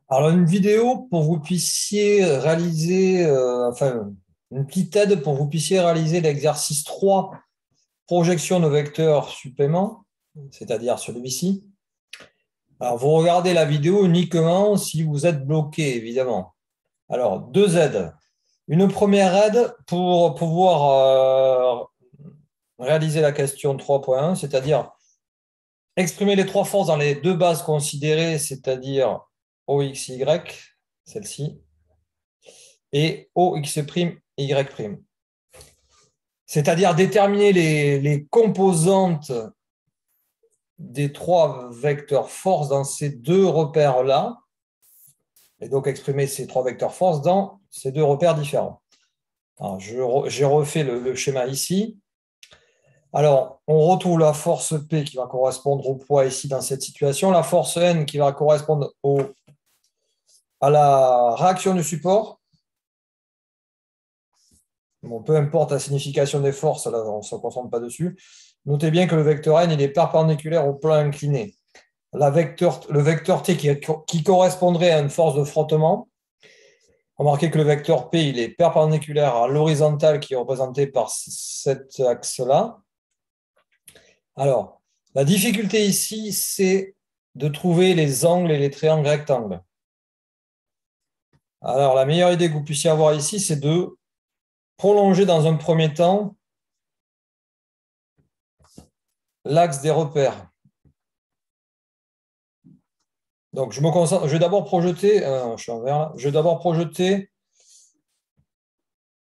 Alors, une vidéo pour que vous puissiez réaliser, enfin, une petite aide pour que vous puissiez réaliser l'exercice 3, projection de vecteurs supplément, c'est-à-dire celui-ci. Alors, vous regardez la vidéo uniquement si vous êtes bloqué, évidemment. Alors, deux aides. Une première aide pour pouvoir réaliser la question 3.1, c'est-à-dire exprimer les trois forces dans les deux bases considérées, c'est-à-dire OXY, celle-ci, et OX'Y'. C'est-à-dire déterminer les composantes des trois vecteurs force dans ces deux repères-là, et donc exprimer ces trois vecteurs force dans ces deux repères différents. J'ai refait le schéma ici. Alors, on retrouve la force P qui va correspondre au poids ici dans cette situation, la force N qui va correspondre à la réaction du support. Bon, peu importe la signification des forces, là, on ne se concentre pas dessus. Notez bien que le vecteur n il est perpendiculaire au plan incliné. Le vecteur t qui correspondrait à une force de frottement. Remarquez que le vecteur p il est perpendiculaire à l'horizontale qui est représentée par cet axe-là. Alors, la difficulté ici, c'est de trouver les angles et les triangles rectangles. Alors, la meilleure idée que vous puissiez avoir ici, c'est de prolonger dans un premier temps l'axe des repères. Donc, je me concentre. Je vais d'abord projeter. Je suis en vert là. Je vais d'abord projeter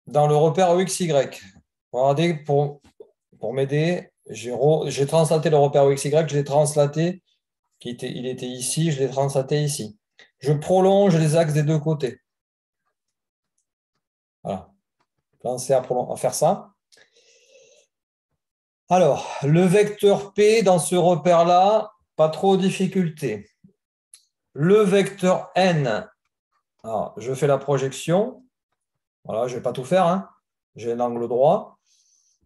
dans le repère EXY. Regardez, pour m'aider, j'ai translaté le repère EXY, je l'ai translaté, il était ici, je l'ai translaté ici. Je prolonge les axes des deux côtés. Voilà. Pensez à faire ça. Alors, le vecteur P dans ce repère-là, pas trop de difficulté. Le vecteur N, alors, je fais la projection. Voilà, je ne vais pas tout faire, hein. J'ai un angle droit.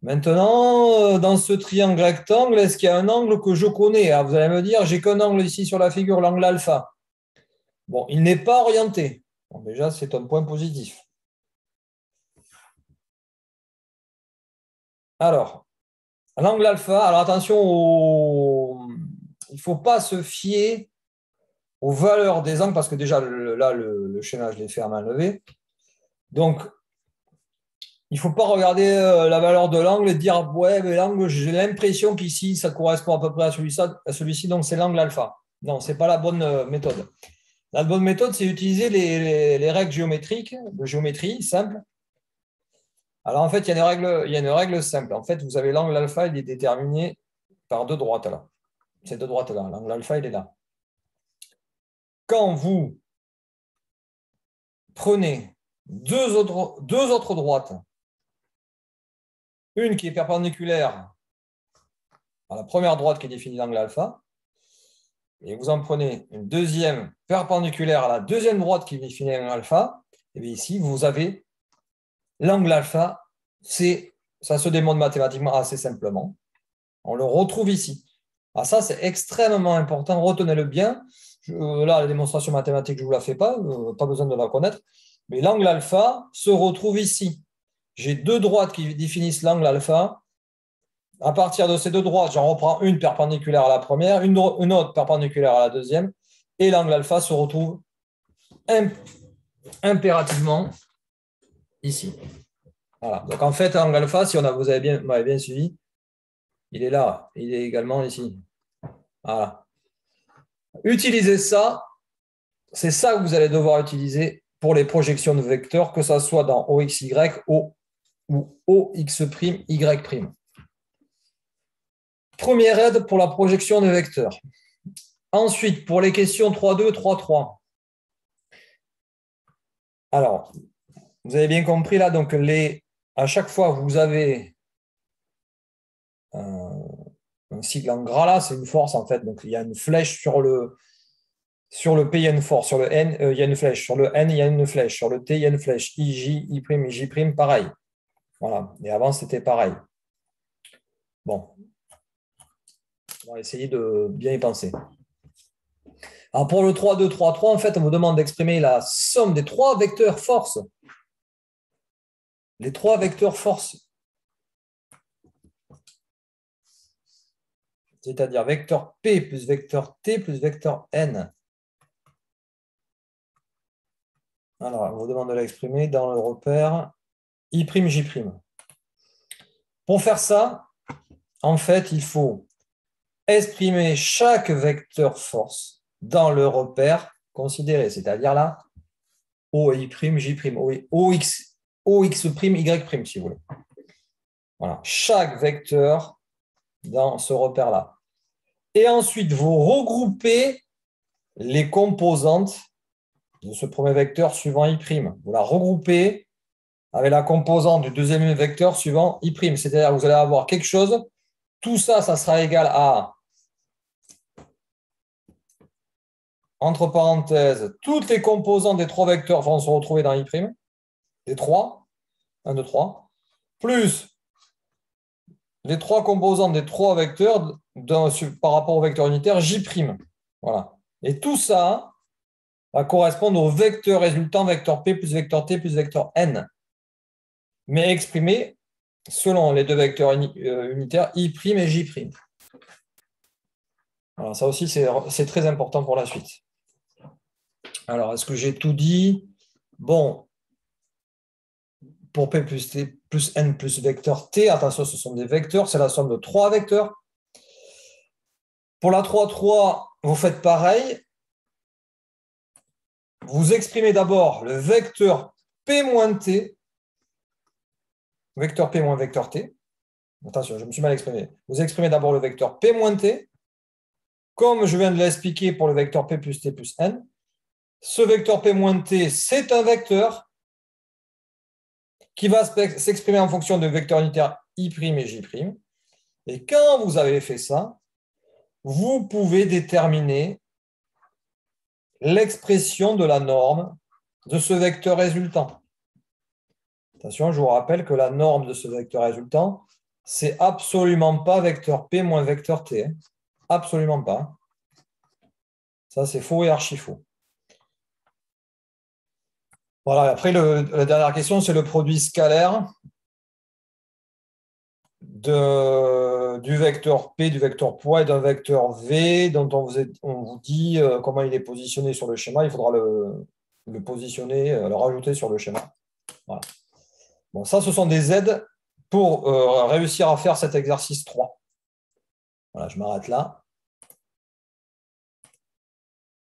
Maintenant, dans ce triangle rectangle, est-ce qu'il y a un angle que je connais? Ah, vous allez me dire, j'ai qu'un angle ici sur la figure, l'angle alpha. Bon, il n'est pas orienté. Bon, déjà, c'est un point positif. Alors, l'angle alpha, alors attention, il ne faut pas se fier aux valeurs des angles, parce que déjà, là, le schéma, je l'ai fait à main levée. Donc, il ne faut pas regarder la valeur de l'angle et dire, ouais, mais l'angle, j'ai l'impression qu'ici, ça correspond à peu près à celui-ci, donc c'est l'angle alpha. Non, ce n'est pas la bonne méthode. La bonne méthode, c'est d'utiliser les règles géométriques, de géométrie simple. Alors, en fait, il y a une règle simple. En fait, vous avez l'angle alpha, il est déterminé par deux droites là. Ces deux droites là. L'angle alpha, il est là. Quand vous prenez deux autres droites, une qui est perpendiculaire à la première droite qui définit l'angle alpha, et vous en prenez une deuxième perpendiculaire à la deuxième droite qui définit l'angle alpha, et bien ici, vous avez l'angle alpha, ça se démontre mathématiquement assez simplement. On le retrouve ici. Ah, ça, c'est extrêmement important. Retenez-le bien. Là, la démonstration mathématique, je ne vous la fais pas. Pas besoin de la connaître. Mais l'angle alpha se retrouve ici. J'ai deux droites qui définissent l'angle alpha. À partir de ces deux droites, j'en reprends une perpendiculaire à la première, une autre perpendiculaire à la deuxième. Et l'angle alpha se retrouve impérativement ici. Voilà. Donc, en fait, l'angle alpha, si vous avez bien suivi, il est là. Il est également ici. Voilà. Utilisez ça. C'est ça que vous allez devoir utiliser pour les projections de vecteurs, que ce soit dans OXY ou OX'Y'. Première aide pour la projection de vecteurs. Ensuite, pour les questions 3.2, 3.3. Alors, vous avez bien compris là, donc à chaque fois, vous avez un sigle en gras là, c'est une force en fait. Donc, il y a une flèche sur le P, il y a une force. Sur le N, il y a une flèche. Sur le N, il y a une flèche. Sur le T, il y a une flèche. IJ, I', J', pareil. Voilà. Et avant, c'était pareil. Bon. On va essayer de bien y penser. Alors pour le 3, 2, 3, 3, en fait, on vous demande d'exprimer la somme des trois vecteurs force. Les trois vecteurs force. C'est-à-dire vecteur P plus vecteur T plus vecteur N. Alors, on vous demande de l'exprimer dans le repère I'J'. Pour faire ça, en fait, il faut exprimer chaque vecteur force dans le repère considéré, c'est-à-dire là, OI', J', OX', Y', si vous voulez. Voilà, chaque vecteur dans ce repère-là. Et ensuite, vous regroupez les composantes de ce premier vecteur suivant I'. Vous la regroupez avec la composante du deuxième vecteur suivant I'. C'est-à-dire que vous allez avoir quelque chose. Tout ça, ça sera égal à, entre parenthèses, toutes les composantes des trois vecteurs vont se retrouver dans I', des trois, 1, 2, 3, plus les trois composantes des trois vecteurs par rapport au vecteur unitaire J'. Voilà. Et tout ça va correspondre au vecteur résultant, vecteur P plus vecteur T plus vecteur N, mais exprimé selon les deux vecteurs unitaires I' et J'. Alors, ça aussi, c'est très important pour la suite. Alors, est-ce que j'ai tout dit? Bon, pour P plus T plus N plus vecteur T, attention, ce sont des vecteurs, c'est la somme de trois vecteurs. Pour la 3, 3, vous faites pareil. Vous exprimez d'abord le vecteur P moins T, vecteur P moins vecteur T. Attention, je me suis mal exprimé. Vous exprimez d'abord le vecteur P moins T, comme je viens de l'expliquer pour le vecteur P plus T plus N. Ce vecteur P moins T, c'est un vecteur qui va s'exprimer en fonction de vecteurs unitaires I' et J'. Et quand vous avez fait ça, vous pouvez déterminer l'expression de la norme de ce vecteur résultant. Attention, je vous rappelle que la norme de ce vecteur résultant, c'est absolument pas vecteur P moins vecteur T. Absolument pas. Ça, c'est faux et archi faux. Voilà, après, la dernière question, c'est le produit scalaire du vecteur P, du vecteur poids et d'un vecteur V dont on vous dit comment il est positionné sur le schéma. Il faudra le positionner, le rajouter sur le schéma. Voilà. Bon, ça, ce sont des aides pour réussir à faire cet exercice 3. Voilà, je m'arrête là.